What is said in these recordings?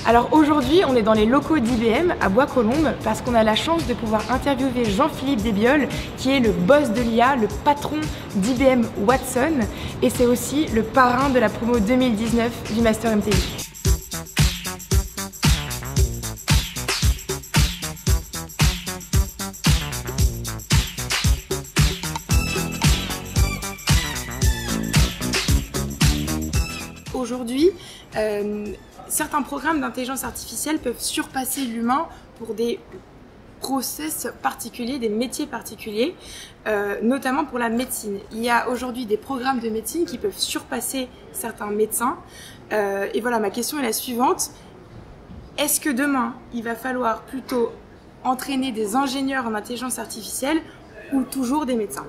Alors aujourd'hui, on est dans les locaux d'IBM à Bois-Colombes parce qu'on a la chance de pouvoir interviewer Jean-Philippe Desbioles, qui est le boss de l'IA, le patron d'IBM Watson, et c'est aussi le parrain de la promo 2019 du Master MTI. Aujourd'hui, certains programmes d'intelligence artificielle peuvent surpasser l'humain pour des process particuliers, des métiers particuliers, notamment pour la médecine. Il y a aujourd'hui des programmes de médecine qui peuvent surpasser certains médecins. Et voilà, ma question est la suivante. Est-ce que demain, il va falloir plutôt entraîner des ingénieurs en intelligence artificielle ou toujours des médecins ?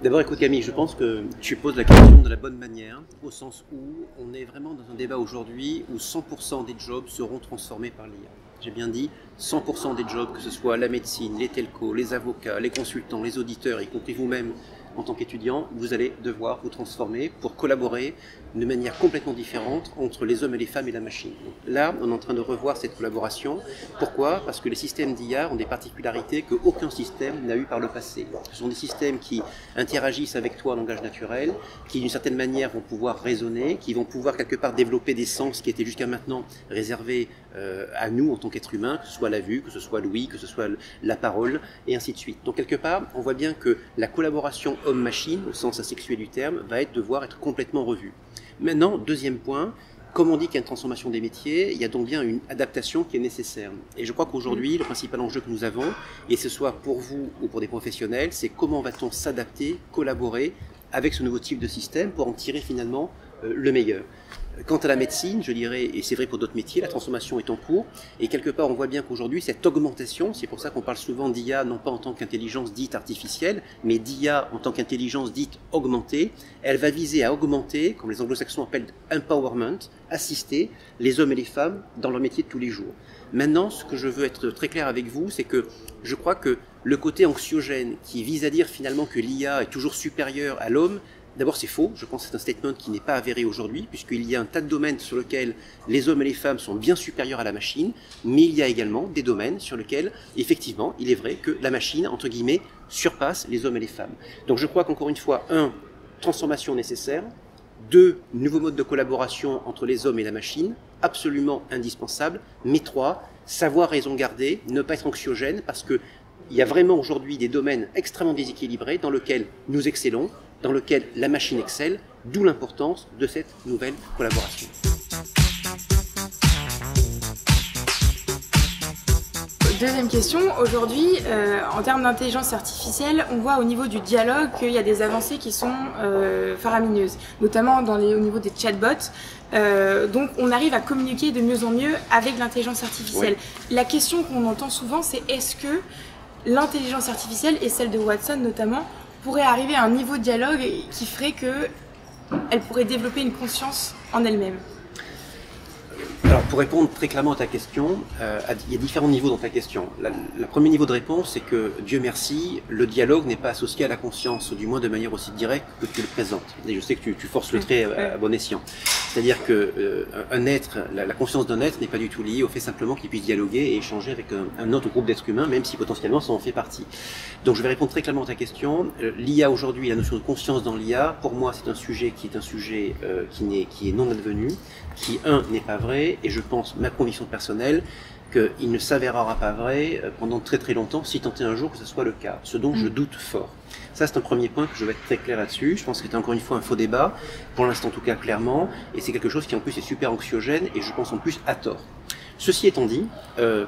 D'abord, écoute Camille, je pense que tu poses la question de la bonne manière, au sens où on est vraiment dans un débat aujourd'hui où 100% des jobs seront transformés par l'IA. J'ai bien dit 100% des jobs, que ce soit la médecine, les telcos, les avocats, les consultants, les auditeurs, y compris vous-même en tant qu'étudiant, vous allez devoir vous transformer pour collaborer de manière complètement différente entre les hommes et les femmes et la machine. Donc là, on est en train de revoir cette collaboration. Pourquoi ? Parce que les systèmes d'IA ont des particularités qu'aucun système n'a eu par le passé. Ce sont des systèmes qui interagissent avec toi en langage naturel, qui d'une certaine manière vont pouvoir raisonner, qui vont pouvoir quelque part développer des sens qui étaient jusqu'à maintenant réservés à nous en tant qu'êtres humains, que ce soit la vue, que ce soit l'ouïe, que ce soit la parole, et ainsi de suite. Donc quelque part, on voit bien que la collaboration homme-machine, au sens asexué du terme, va devoir être complètement revue. Maintenant, deuxième point, comme on dit qu'il y a une transformation des métiers, il y a donc bien une adaptation qui est nécessaire. Et je crois qu'aujourd'hui, le principal enjeu que nous avons, et ce soit pour vous ou pour des professionnels, c'est comment va-t-on s'adapter, collaborer avec ce nouveau type de système pour en tirer finalement le meilleur. Quant à la médecine, je dirais, et c'est vrai pour d'autres métiers, la transformation est en cours, et quelque part on voit bien qu'aujourd'hui cette augmentation, c'est pour ça qu'on parle souvent d'IA non pas en tant qu'intelligence dite artificielle, mais d'IA en tant qu'intelligence dite augmentée, elle va viser à augmenter, comme les anglo-saxons appellent empowerment, assister les hommes et les femmes dans leur métier de tous les jours. Maintenant, ce que je veux être très clair avec vous, c'est que je crois que le côté anxiogène qui vise à dire finalement que l'IA est toujours supérieure à l'homme, d'abord c'est faux, je pense que c'est un statement qui n'est pas avéré aujourd'hui, puisqu'il y a un tas de domaines sur lesquels les hommes et les femmes sont bien supérieurs à la machine, mais il y a également des domaines sur lesquels, effectivement, il est vrai que la machine, entre guillemets, surpasse les hommes et les femmes. Donc je crois qu'encore une fois, 1, transformation nécessaire, 2, nouveau mode de collaboration entre les hommes et la machine, absolument indispensable, mais 3, savoir raison garder, ne pas être anxiogène, parce que il y a vraiment aujourd'hui des domaines extrêmement déséquilibrés dans lesquels nous excellons, dans lequel la machine excelle, d'où l'importance de cette nouvelle collaboration. Deuxième question, aujourd'hui, en termes d'intelligence artificielle, on voit au niveau du dialogue qu'il y a des avancées qui sont faramineuses, notamment au niveau des chatbots. Donc on arrive à communiquer de mieux en mieux avec l'intelligence artificielle. Oui. La question qu'on entend souvent, c'est est-ce que l'intelligence artificielle, et celle de Watson notamment, pourrait arriver à un niveau de dialogue qui ferait qu'elle pourrait développer une conscience en elle-même? Alors pour répondre très clairement à ta question, il y a différents niveaux dans ta question. Le premier niveau de réponse, c'est que, Dieu merci, le dialogue n'est pas associé à la conscience, du moins de manière aussi directe que tu le présentes. Et je sais que tu forces le trait à bon escient. C'est-à-dire que un être, la conscience d'un être n'est pas du tout liée au fait simplement qu'il puisse dialoguer et échanger avec un autre groupe d'êtres humains, même si potentiellement ça en fait partie. Donc je vais répondre très clairement à ta question. L'IA aujourd'hui, la notion de conscience dans l'IA, pour moi c'est un sujet qui est non advenu, qui n'est pas vrai, et je pense, ma conviction personnelle, qu'il ne s'avérera pas vrai pendant très très longtemps, si tant est un jour que ce soit le cas, ce dont je doute fort. Ça c'est un premier point que je vais être très clair là-dessus, je pense que c'est encore une fois un faux débat, pour l'instant en tout cas clairement, et c'est quelque chose qui en plus est super anxiogène, et je pense en plus à tort. Ceci étant dit,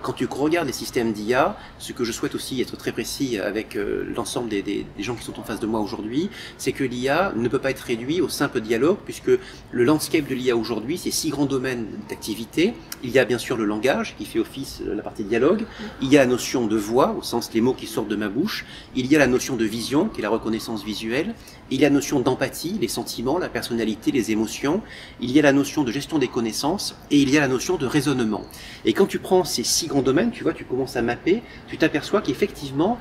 quand tu regardes les systèmes d'IA, ce que je souhaite aussi être très précis avec l'ensemble des gens qui sont en face de moi aujourd'hui, c'est que l'IA ne peut pas être réduit au simple dialogue, puisque le landscape de l'IA aujourd'hui, c'est 6 grands domaines d'activité. Il y a bien sûr le langage, qui fait office la partie dialogue. Il y a la notion de voix, au sens les mots qui sortent de ma bouche. Il y a la notion de vision, qui est la reconnaissance visuelle. Il y a la notion d'empathie, les sentiments, la personnalité, les émotions. Il y a la notion de gestion des connaissances. Et il y a la notion de raisonnement. Et quand tu prends ces 6 grands domaines, tu vois, tu commences à mapper, tu t'aperçois qu'effectivement,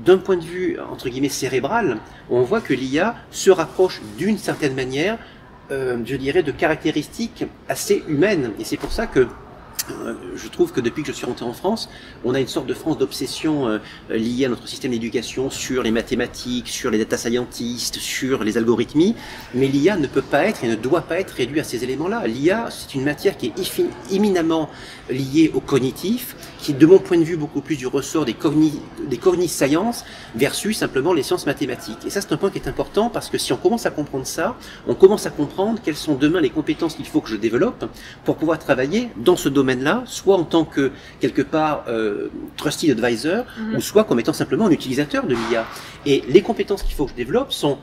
d'un point de vue, entre guillemets, cérébral, on voit que l'IA se rapproche d'une certaine manière, je dirais, de caractéristiques assez humaines. Et c'est pour ça que je trouve que depuis que je suis rentré en France, on a une sorte de France d'obsession liée à notre système d'éducation sur les mathématiques, sur les data scientists, sur les algorithmies, mais l'IA ne peut pas être et ne doit pas être réduite à ces éléments-là. L'IA, c'est une matière qui est éminemment liée au cognitif, qui est de mon point de vue beaucoup plus du ressort des cognisciences versus simplement les sciences mathématiques. Et ça, c'est un point qui est important parce que si on commence à comprendre ça, on commence à comprendre quelles sont demain les compétences qu'il faut que je développe pour pouvoir travailler dans ce domaine-là, soit en tant que, quelque part, trusted advisor, ou soit comme étant simplement un utilisateur de l'IA. Et les compétences qu'il faut que je développe sont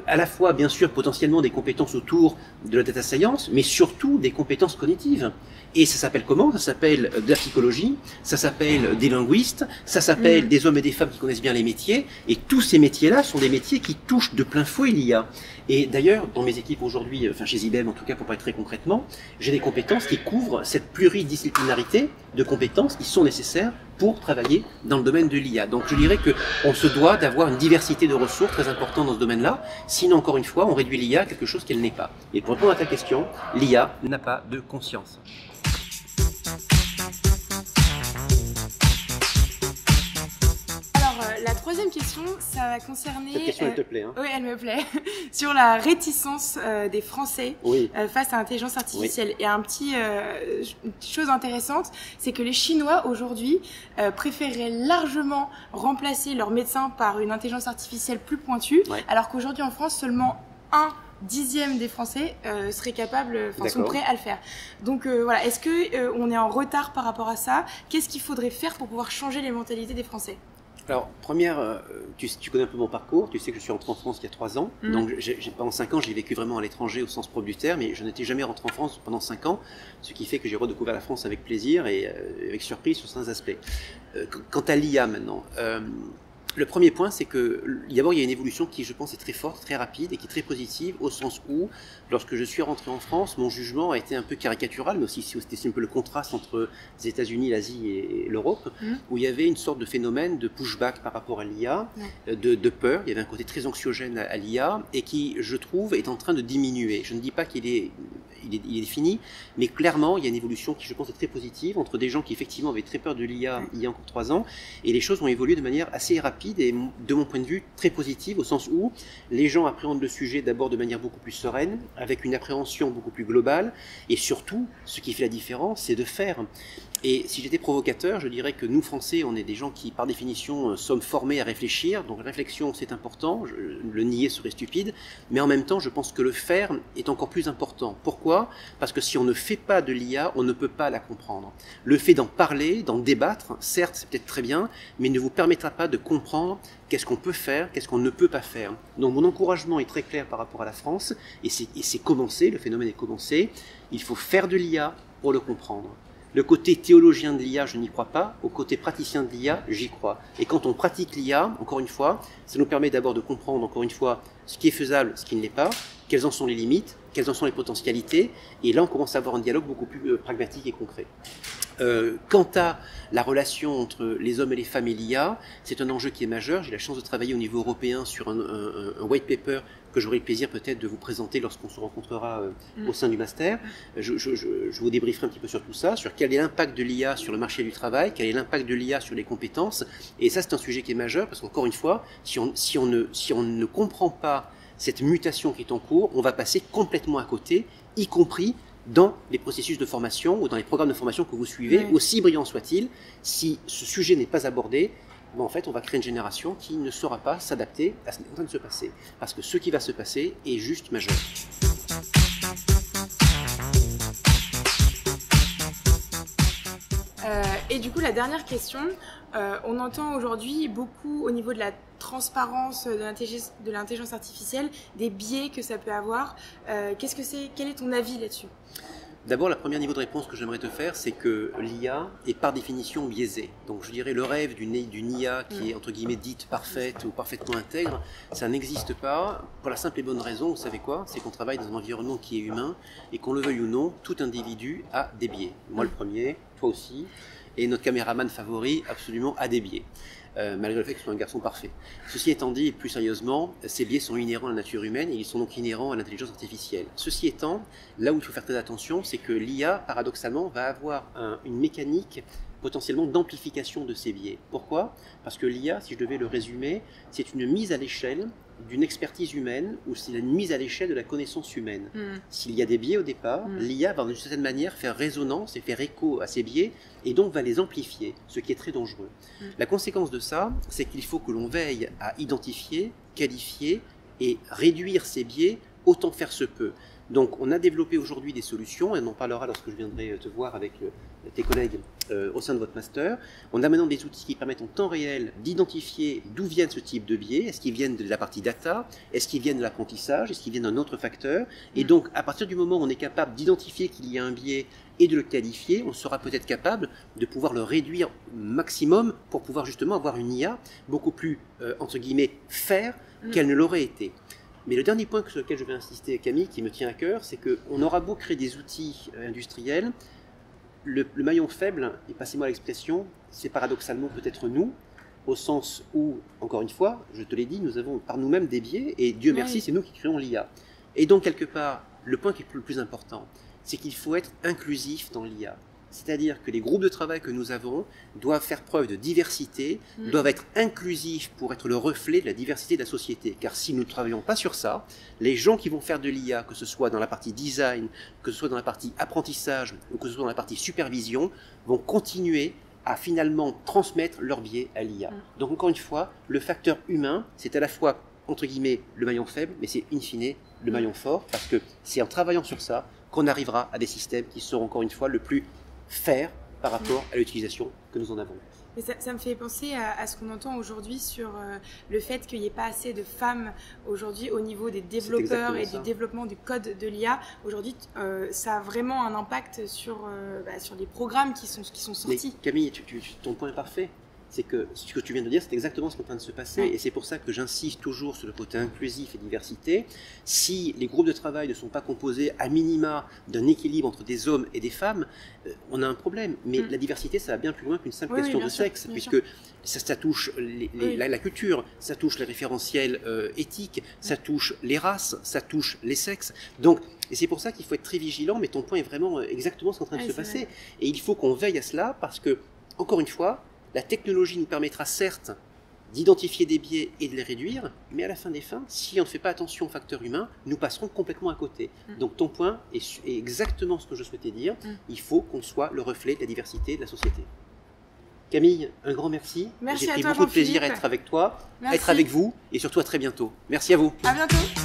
à la fois, bien sûr, potentiellement des compétences autour de la data science, mais surtout des compétences cognitives. Et ça s'appelle comment? Ça s'appelle de la psychologie, ça s'appelle des linguistes, ça s'appelle des hommes et des femmes qui connaissent bien les métiers, et tous ces métiers-là sont des métiers qui touchent de plein fouet l'IA. Et d'ailleurs, dans mes équipes aujourd'hui, enfin chez IBM en tout cas, pour parler très concrètement, j'ai des compétences qui couvrent cette pluridisciplinarité de compétences qui sont nécessaires pour travailler dans le domaine de l'IA. Donc je dirais qu'on se doit d'avoir une diversité de ressources très importante dans ce domaine-là, sinon encore une fois, on réduit l'IA à quelque chose qu'elle n'est pas. Et pour répondre à ta question, l'IA n'a pas de conscience. La troisième question, ça va concerner... Cette question, elle te plaît, hein? Oui, elle me plaît. Sur la réticence des Français face à l'intelligence artificielle. Et une petite chose intéressante, c'est que les Chinois, aujourd'hui, préféreraient largement remplacer leurs médecins par une intelligence artificielle plus pointue, alors qu'aujourd'hui, en France, seulement 1/10 des Français seraient capables, sont prêts à le faire. Donc voilà, est-ce que on est en retard par rapport à ça? Qu'est-ce qu'il faudrait faire pour pouvoir changer les mentalités des Français? Alors, première, tu connais un peu mon parcours, tu sais que je suis rentré en France il y a 3 ans, donc pendant 5 ans j'ai vécu vraiment à l'étranger au sens propre du terme, et je n'étais jamais rentré en France pendant 5 ans, ce qui fait que j'ai redécouvert la France avec plaisir et avec surprise sur certains aspects. Quant à l'IA maintenant, le premier point, c'est que d'abord il y a une évolution qui, je pense, est très forte, très rapide et qui est très positive, au sens où, lorsque je suis rentré en France, mon jugement a été un peu caricatural, mais aussi c'était un peu le contraste entre les États-Unis, l'Asie et l'Europe, où il y avait une sorte de phénomène de pushback par rapport à l'IA, de peur. Il y avait un côté très anxiogène à l'IA et qui, je trouve, est en train de diminuer. Je ne dis pas qu'il est fini, mais clairement, il y a une évolution qui, je pense, est très positive entre des gens qui, effectivement, avaient très peur de l'IA il y a encore 3 ans, et les choses ont évolué de manière assez rapide et, de mon point de vue, très positive, au sens où les gens appréhendent le sujet d'abord de manière beaucoup plus sereine, avec une appréhension beaucoup plus globale, et surtout, ce qui fait la différence, c'est de faire. Et si j'étais provocateur, je dirais que nous, Français, on est des gens qui, par définition, sommes formés à réfléchir. Donc la réflexion, c'est important. Le nier serait stupide. Mais en même temps, je pense que le faire est encore plus important. Pourquoi? Parce que si on ne fait pas de l'IA, on ne peut pas la comprendre. Le fait d'en parler, d'en débattre, certes, c'est peut-être très bien, mais ne vous permettra pas de comprendre qu'est-ce qu'on peut faire, qu'est-ce qu'on ne peut pas faire. Donc mon encouragement est très clair par rapport à la France. Et c'est commencé, le phénomène est commencé. Il faut faire de l'IA pour le comprendre. Le côté théologien de l'IA, je n'y crois pas. Au côté praticien de l'IA, j'y crois. Et quand on pratique l'IA, encore une fois, ça nous permet d'abord de comprendre, encore une fois, ce qui est faisable, ce qui ne l'est pas, quelles en sont les limites, quelles en sont les potentialités. Et là, on commence à avoir un dialogue beaucoup plus pragmatique et concret. Quant à la relation entre les hommes et les femmes et l'IA, c'est un enjeu qui est majeur. J'ai la chance de travailler au niveau européen sur un white paper que j'aurai le plaisir peut-être de vous présenter lorsqu'on se rencontrera au sein du master. Je vous débrieferai un petit peu sur tout ça, sur quel est l'impact de l'IA sur le marché du travail, quel est l'impact de l'IA sur les compétences. Et ça, c'est un sujet qui est majeur parce qu'encore une fois, si on ne comprend pas cette mutation qui est en cours, on va passer complètement à côté, y compris dans les processus de formation ou dans les programmes de formation que vous suivez, aussi brillants soient-ils. Si ce sujet n'est pas abordé, en fait, on va créer une génération qui ne saura pas s'adapter à ce qui est en train de se passer. Parce que ce qui va se passer est juste majeur. Et du coup, la dernière question, on entend aujourd'hui beaucoup au niveau de la transparence de l'intelligence artificielle, des biais que ça peut avoir. Quel est ton avis là-dessus? D'abord, le premier niveau de réponse que j'aimerais te faire, c'est que l'IA est par définition biaisée. Donc je dirais le rêve d'une IA qui est entre guillemets dite parfaite ou parfaitement intègre, ça n'existe pas pour la simple et bonne raison, vous savez quoi? C'est qu'on travaille dans un environnement qui est humain et qu'on le veuille ou non, tout individu a des biais. Moi le premier, toi aussi, et notre caméraman favori absolument a des biais. malgré le fait que ce soit un garçon parfait. Ceci étant dit, plus sérieusement, ces biais sont inhérents à la nature humaine et ils sont donc inhérents à l'intelligence artificielle. Ceci étant, là où il faut faire très attention, c'est que l'IA, paradoxalement, va avoir une mécanique potentiellement d'amplification de ces biais. Pourquoi? Parce que l'IA, si je devais le résumer, c'est une mise à l'échelle d'une expertise humaine ou c'est une mise à l'échelle de la connaissance humaine. S'il y a des biais au départ, l'IA va d'une certaine manière faire résonance et faire écho à ces biais et donc va les amplifier, ce qui est très dangereux. La conséquence de ça, c'est qu'il faut que l'on veille à identifier, qualifier et réduire ces biais autant faire se peut. Donc on a développé aujourd'hui des solutions, et on en parlera lorsque je viendrai te voir avec tes collègues au sein de votre master. On a maintenant des outils qui permettent en temps réel d'identifier d'où viennent ce type de biais. Est-ce qu'ils viennent de la partie data? Est-ce qu'ils viennent de l'apprentissage? Est-ce qu'ils viennent d'un autre facteur? Et donc à partir du moment où on est capable d'identifier qu'il y a un biais et de le qualifier, on sera peut-être capable de pouvoir le réduire au maximum pour pouvoir justement avoir une IA beaucoup plus, entre guillemets, faire qu'elle ne l'aurait été. Mais le dernier point sur lequel je vais insister, Camille, qui me tient à cœur, c'est qu'on aura beau créer des outils industriels, le maillon faible, et passez-moi l'expression, c'est paradoxalement peut-être nous, au sens où, encore une fois, je te l'ai dit, nous avons par nous-mêmes des biais, et Dieu merci, c'est nous qui créons l'IA. Et donc, quelque part, le point qui est le plus important, c'est qu'il faut être inclusif dans l'IA. C'est-à-dire que les groupes de travail que nous avons doivent faire preuve de diversité, doivent être inclusifs pour être le reflet de la diversité de la société. Car si nous ne travaillons pas sur ça, les gens qui vont faire de l'IA, que ce soit dans la partie design, que ce soit dans la partie apprentissage, ou que ce soit dans la partie supervision, vont continuer à finalement transmettre leur biais à l'IA. Donc encore une fois, le facteur humain, c'est à la fois, entre guillemets, le maillon faible, mais c'est in fine le maillon fort, parce que c'est en travaillant sur ça qu'on arrivera à des systèmes qui seront encore une fois le plus faire par rapport à l'utilisation que nous en avons. Mais ça me fait penser à ce qu'on entend aujourd'hui sur le fait qu'il n'y ait pas assez de femmes aujourd'hui au niveau des développeurs et du développement du code de l'IA. Aujourd'hui, ça a vraiment un impact sur les programmes qui sont sortis. Mais Camille, ton point est parfait. C'est que ce que tu viens de dire, c'est exactement ce qui est en train de se passer. Et c'est pour ça que j'insiste toujours sur le côté inclusif et diversité. Si les groupes de travail ne sont pas composés à minima d'un équilibre entre des hommes et des femmes, on a un problème. Mais la diversité, ça va bien plus loin qu'une simple question de sexe, puisque ça touche la culture, ça touche les référentiels éthiques, ça touche les races, ça touche les sexes. Donc, et c'est pour ça qu'il faut être très vigilant, mais ton point est vraiment exactement ce qui est en train de se passer. Et il faut qu'on veille à cela parce que, encore une fois, la technologie nous permettra certes d'identifier des biais et de les réduire, mais à la fin des fins, si on ne fait pas attention au facteur humain, nous passerons complètement à côté. Donc ton point est exactement ce que je souhaitais dire. Il faut qu'on soit le reflet de la diversité de la société. Camille, un grand merci. Merci J'ai à pris toi, beaucoup de plaisir à être avec toi, à être avec vous, et surtout à très bientôt. Merci à vous. À bientôt.